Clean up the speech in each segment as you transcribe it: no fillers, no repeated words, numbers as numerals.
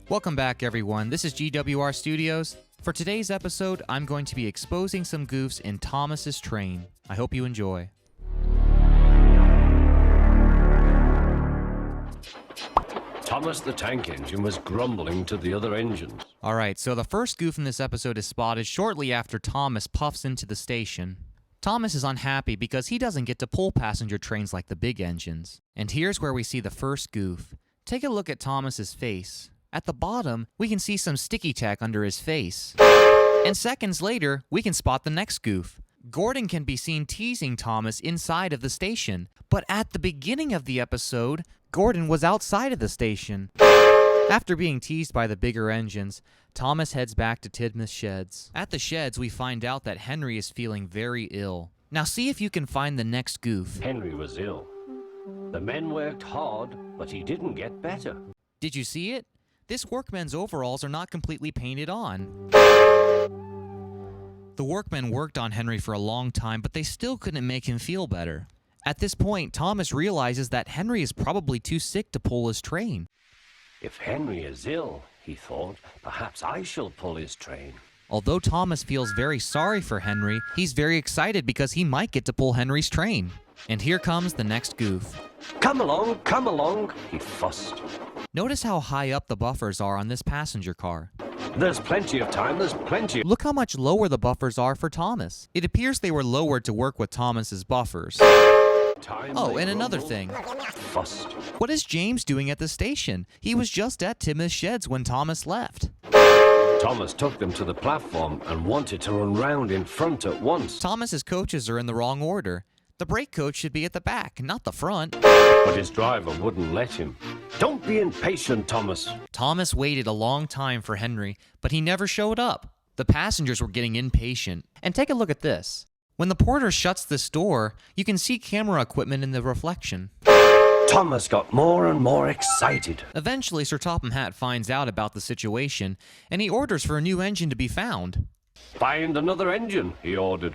Welcome back, everyone. This is GWR Studios. For today's episode, I'm going to be exposing some goofs in Thomas's train. I hope you enjoy. Thomas the tank engine was grumbling to the other engines. Alright, so the first goof in this episode is spotted shortly after Thomas puffs into the station. Thomas is unhappy because he doesn't get to pull passenger trains like the big engines. And here's where we see the first goof. Take a look at Thomas's face. At the bottom, we can see some sticky tack under his face. And seconds later, we can spot the next goof. Gordon can be seen teasing Thomas inside of the station. But at the beginning of the episode, Gordon was outside of the station. After being teased by the bigger engines, Thomas heads back to Tidmouth sheds. At the sheds, we find out that Henry is feeling very ill. Now see if you can find the next goof. Henry was ill. The men worked hard, but he didn't get better. Did you see it? This workman's overalls are not completely painted on. The workmen worked on Henry for a long time, but they still couldn't make him feel better. At this point, Thomas realizes that Henry is probably too sick to pull his train. If Henry is ill, he thought, perhaps I shall pull his train. Although Thomas feels very sorry for Henry, he's very excited because he might get to pull Henry's train. And here comes the next goof. Come along, he fussed. Notice how high up the buffers are on this passenger car. There's plenty of time, Look how much lower the buffers are for Thomas. It appears they were lowered to work with Thomas's buffers. Oh, and another thing. Fussed. What is James doing at the station? He was just at Tidmouth sheds when Thomas left. Thomas took them to the platform and wanted to run round in front at once. Thomas's coaches are in the wrong order. The brake coach should be at the back, not the front. But his driver wouldn't let him. Don't be impatient, Thomas. Thomas waited a long time for Henry, but he never showed up. The passengers were getting impatient. And take a look at this. When the porter shuts this door, you can see camera equipment in the reflection. Thomas got more and more excited. Eventually, Sir Topham Hatt finds out about the situation, and he orders for a new engine to be found. Find another engine, he ordered.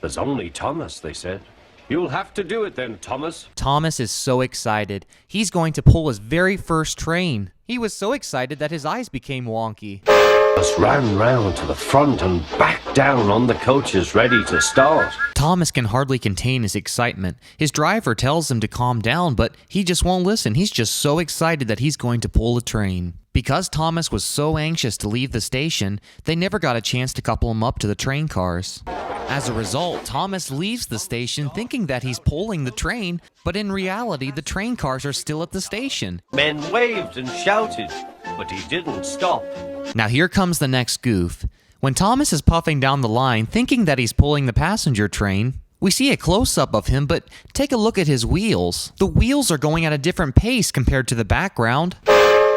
There's only Thomas, they said. You'll have to do it then, Thomas. Thomas is so excited. He's going to pull his very first train. He was so excited that his eyes became wonky. Thomas ran round to the front and back down on the coaches ready to start. Thomas can hardly contain his excitement. His driver tells him to calm down, but he just won't listen. He's just so excited that he's going to pull the train. Because Thomas was so anxious to leave the station, they never got a chance to couple him up to the train cars. As a result, Thomas leaves the station thinking that he's pulling the train, but in reality, the train cars are still at the station. Men waved and shouted, but he didn't stop. Now here comes the next goof. When Thomas is puffing down the line, thinking that he's pulling the passenger train, we see a close-up of him, but take a look at his wheels. The wheels are going at a different pace compared to the background.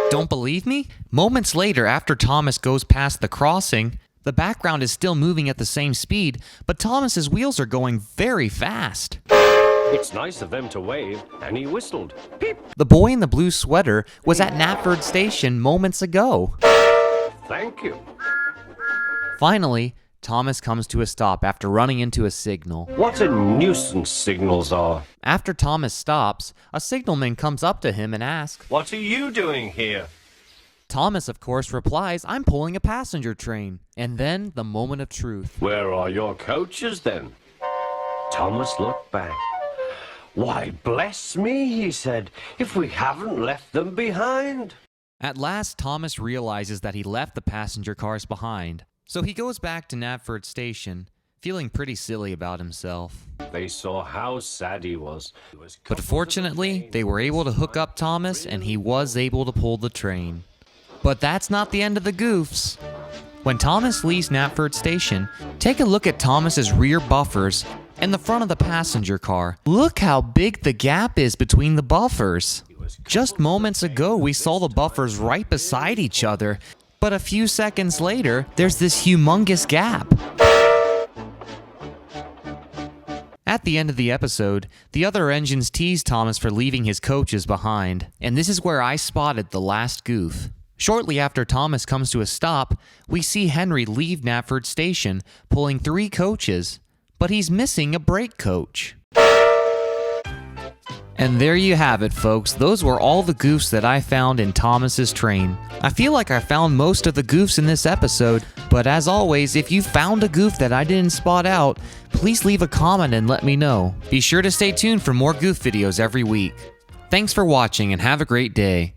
Don't believe me? Moments later, after Thomas goes past the crossing, the background is still moving at the same speed, but Thomas's wheels are going very fast. It's nice of them to wave, and he whistled. Peep! The boy in the blue sweater was at Knapford Station moments ago. Thank you. Finally, Thomas comes to a stop after running into a signal. What a nuisance signals are. After Thomas stops, a signalman comes up to him and asks, What are you doing here? Thomas, of course, replies, I'm pulling a passenger train. And then, the moment of truth. Where are your coaches then? Thomas looked back. Why, bless me, he said, if we haven't left them behind. At last, Thomas realizes that he left the passenger cars behind. So he goes back to Knapford Station, feeling pretty silly about himself. They saw how sad he was. But fortunately, they were able to hook up Thomas, and he was able to pull the train. But that's not the end of the goofs. When Thomas leaves Knapford Station, take a look at Thomas's rear buffers and the front of the passenger car. Look how big the gap is between the buffers. Just moments ago, we saw the buffers right beside each other, but a few seconds later, there's this humongous gap. At the end of the episode, the other engines tease Thomas for leaving his coaches behind, and this is where I spotted the last goof. Shortly after Thomas comes to a stop, we see Henry leave Knapford Station, pulling 3 coaches, but he's missing a brake coach. And there you have it, folks. Those were all the goofs that I found in Thomas's train. I feel like I found most of the goofs in this episode, but as always, if you found a goof that I didn't spot out, please leave a comment and let me know. Be sure to stay tuned for more goof videos every week. Thanks for watching and have a great day.